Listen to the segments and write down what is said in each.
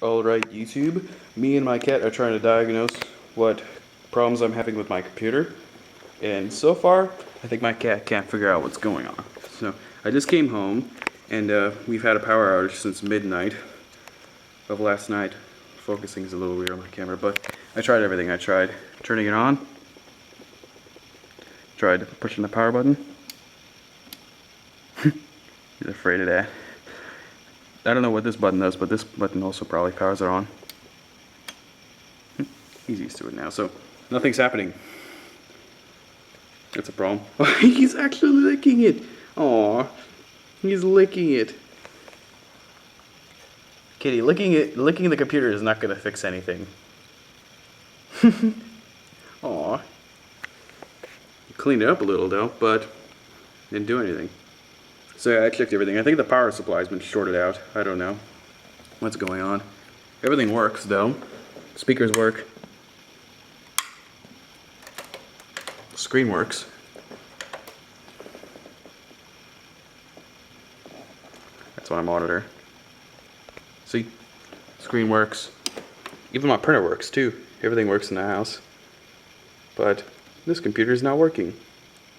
Alright, YouTube, me and my cat are trying to diagnose what problems I'm having with my computer, and so far, I think my cat can't figure out what's going on. So, I just came home, and we've had a power outage since midnight of last night. Focusing is a little weird on my camera, but I tried everything. I tried turning it on, tried pushing the power button. He's afraid of that. I don't know what this button does, but this button also probably powers it on. He's used to it now, so nothing's happening. That's a problem. He's actually licking it. Aww, he's licking it. Kitty, licking the computer is not gonna fix anything. Aww. Cleaned it up a little though, but didn't do anything. So yeah, I checked everything. I think the power supply has been shorted out. I don't know what's going on. Everything works though. Speakers work. Screen works. That's my monitor. See? Screen works. Even my printer works too. Everything works in the house. But this computer is not working.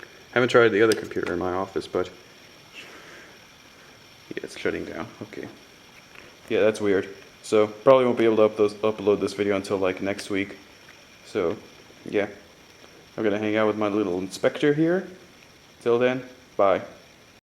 I haven't tried the other computer in my office, but yeah, it's shutting down. Okay. Yeah, that's weird. So probably won't be able to upload this video until like next week. So yeah, I'm gonna hang out with my little inspector here. Till then, bye.